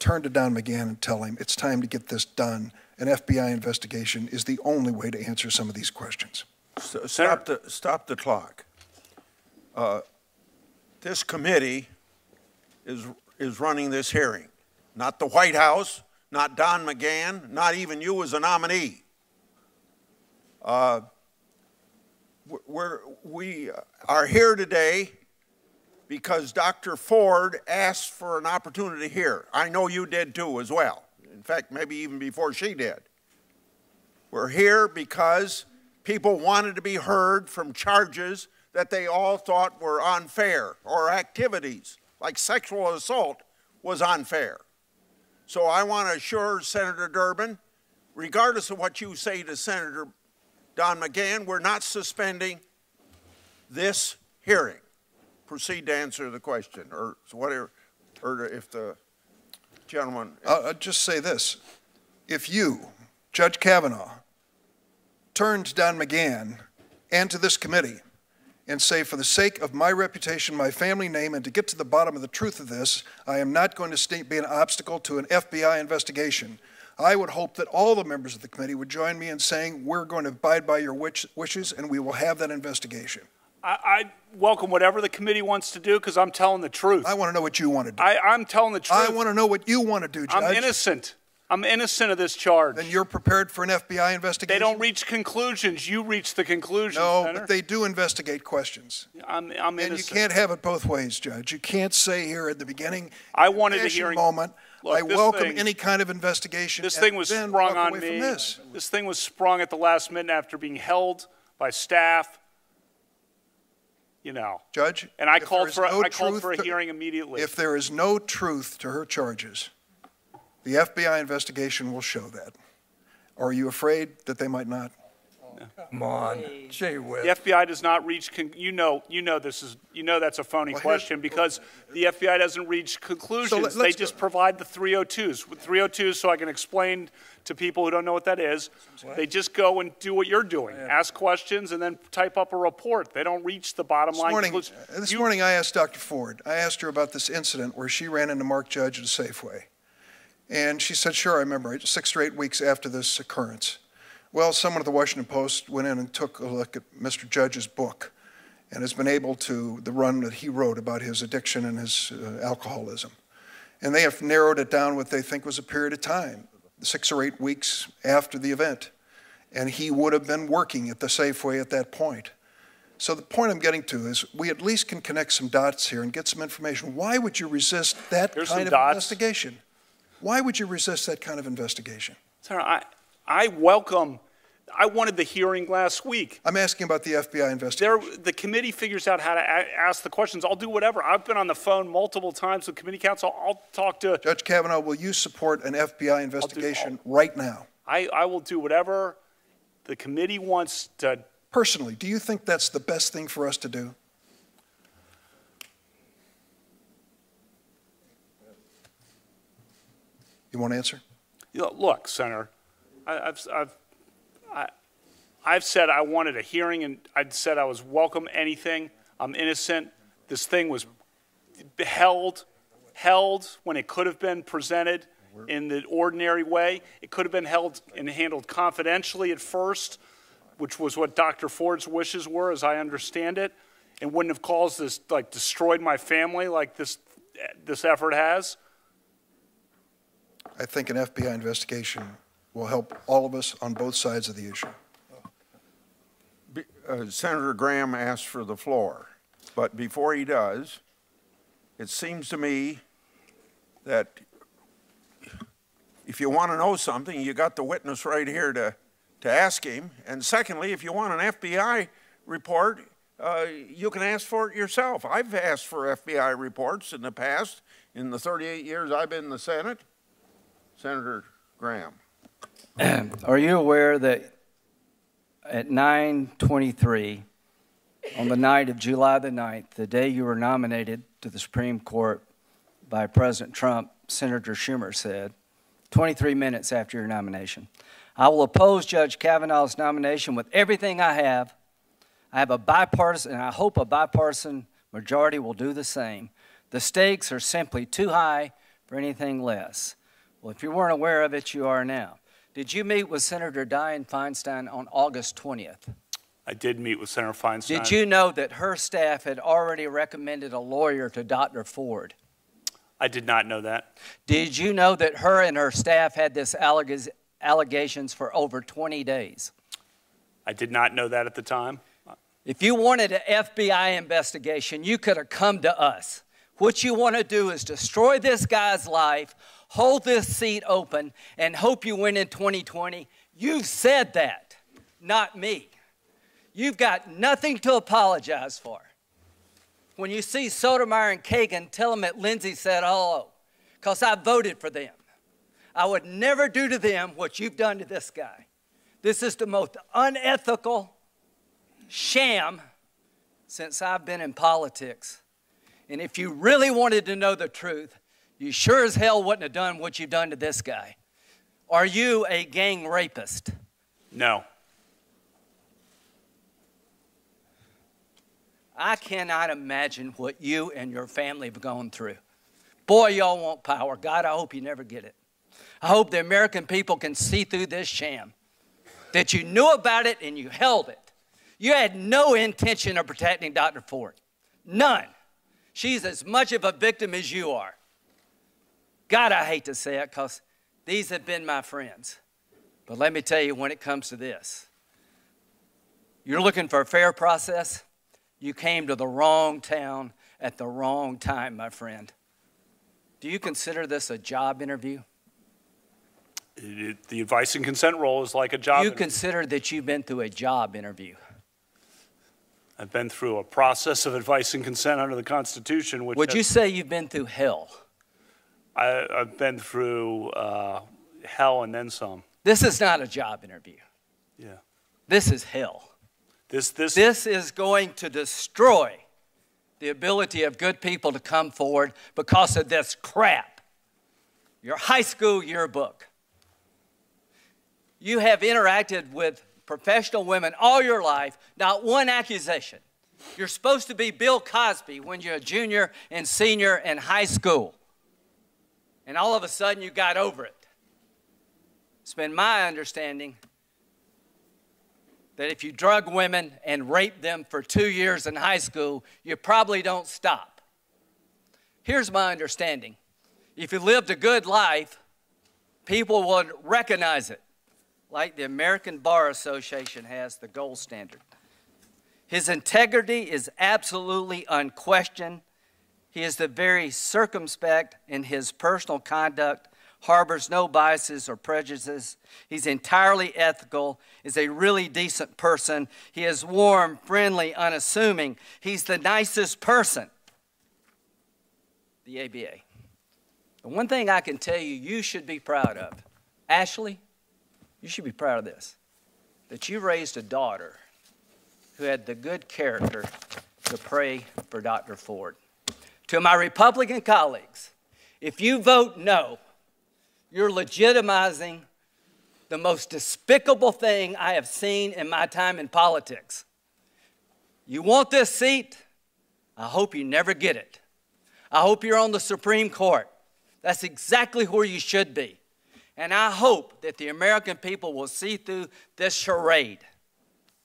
turn to Don McGahn and tell him it's time to get this done. An FBI investigation is the only way to answer some of these questions. Stop the clock. This committee is running this hearing, not the White House, not Don McGahn, not even you as a nominee. We are here today because Dr. Ford asked for an opportunity here. I know you did too as well. In fact, maybe even before she did. We're here because people wanted to be heard from charges that they all thought were unfair, or activities like sexual assault was unfair. So I want to assure Senator Durbin, regardless of what you say to Senator Don McGahn, we're not suspending this hearing. Proceed to answer the question, or whatever, or if the gentleman... I'll just say this. If you, Judge Kavanaugh, turn to Don McGahn and to this committee and say, for the sake of my reputation, my family name, and to get to the bottom of the truth of this, I am not going to be an obstacle to an FBI investigation, I would hope that all the members of the committee would join me in saying we're going to abide by your wishes and we will have that investigation. I welcome whatever the committee wants to do because I'm telling the truth. I want to know what you want to do. I'm telling the truth. I want to know what you want to do, Judge. I'm innocent. I'm innocent of this charge. Then you're prepared for an FBI investigation? They don't reach conclusions. You reach the conclusions, No, Senator. but they do investigate questions. I'm innocent. And you can't have it both ways, Judge. You can't say here at the beginning, I wanted a hearing moment, Look, I welcome any kind of investigation. This thing was sprung on me. This thing was sprung at the last minute after being held by staff. You know, Judge, and I called for a hearing immediately. If there is no truth to her charges, the FBI investigation will show that. Are you afraid that they might not? Come on, gee whiz. The FBI does not reach. You know that's a phony question because the FBI doesn't reach conclusions. So they just provide the 302s. With 302s, so I can explain to people who don't know what that is. They just go and do what you're doing, ask questions, and then type up a report. They don't reach the bottom line conclusion. This morning, I asked Dr. Ford. I asked her about this incident where she ran into Mark Judge at a Safeway, and she said, "Sure, I remember. 6 or 8 weeks after this occurrence." Well, someone at the Washington Post went in and took a look at Mr. Judge's book and has been able to, the run that he wrote about his addiction and his alcoholism. And they have narrowed it down what they think was a period of time, 6 or 8 weeks after the event. And he would have been working at the Safeway at that point. So the point I'm getting to is we at least can connect some dots here and get some information. Why would you resist that kind of investigation? Why would you resist that kind of investigation? Sir, I wanted the hearing last week. I'm asking about the FBI investigation. The committee figures out how to ask the questions. I'll do whatever. I've been on the phone multiple times with committee counsel. I'll talk to... Judge Kavanaugh, will you support an FBI investigation right now? I will do whatever the committee wants to... Personally, do you think that's the best thing for us to do? You want to answer? Look, Senator, I've said I wanted a hearing, and I'd said I was welcome anything. I'm innocent. This thing was held when it could have been presented in the ordinary way. It could have been held and handled confidentially at first, which was what Dr. Ford's wishes were, as I understand it, and wouldn't have caused this, like, destroyed my family like this effort has. I think an FBI investigation will help all of us on both sides of the issue. Senator Graham asked for the floor, but before he does, it seems to me that if you want to know something, you got the witness right here to ask him. And secondly, if you want an FBI report, you can ask for it yourself. I've asked for FBI reports in the past, in the 38 years I've been in the Senate. Senator Graham. Are you aware that at 9:23 on the night of July the 9th, the day you were nominated to the Supreme Court by President Trump, Senator Schumer said, 23 minutes after your nomination, "I will oppose Judge Kavanaugh's nomination with everything I have. I have a bipartisan, and I hope a bipartisan majority will do the same. The stakes are simply too high for anything less. Well, if you weren't aware of it, you are now. Did you meet with Senator Dianne Feinstein on August 20th? I did meet with Senator Feinstein. Did you know that her staff had already recommended a lawyer to Dr. Ford? I did not know that. Did you know that her and her staff had this allegations for over 20 days? I did not know that at the time. If you wanted an FBI investigation, you could have come to us. What you want to do is destroy this guy's life, hold this seat open, and hope you win in 2020. You've said that, not me. You've got nothing to apologize for. When you see Sotomayor and Kagan, tell them that Lindsey said hello, because I voted for them. I would never do to them what you've done to this guy. This is the most unethical sham since I've been in politics. And if you really wanted to know the truth, you sure as hell wouldn't have done what you've done to this guy. Are you a gang rapist? No. I cannot imagine what you and your family have gone through. Boy, y'all want power. God, I hope you never get it. I hope the American people can see through this sham, that you knew about it and you held it. You had no intention of protecting Dr. Ford. None. She's as much of a victim as you are. God, I hate to say it because these have been my friends. But let me tell you, when it comes to this, you're looking for a fair process. You came to the wrong town at the wrong time, my friend. Do you consider this a job interview? The advice and consent role is like a job You interview. consider that you've been through a job interview. I've been through a process of advice and consent under the Constitution. Which Would you say you've been through hell? I've been through hell and then some. This is not a job interview. Yeah. This is hell. This is going to destroy the ability of good people to come forward because of this crap. Your high school yearbook. You have interacted with professional women all your life, not one accusation. You're supposed to be Bill Cosby when you're a junior and senior in high school. And all of a sudden you got over it. It's been my understanding that if you drug women and rape them for 2 years in high school, you probably don't stop. Here's my understanding. If you lived a good life, people would recognize it, like the American Bar Association has the gold standard. His integrity is absolutely unquestioned. He is the very circumspect in his personal conduct, harbors no biases or prejudices. He's entirely ethical, is a really decent person. He is warm, friendly, unassuming. He's the nicest person. The ABA. The one thing I can tell you, you should be proud of. Ashley, you should be proud of this, that you raised a daughter who had the good character to pray for Dr. Ford. To my Republican colleagues, if you vote no, you're legitimizing the most despicable thing I have seen in my time in politics. You want this seat? I hope you never get it. I hope you're on the Supreme Court. That's exactly where you should be. And I hope that the American people will see through this charade.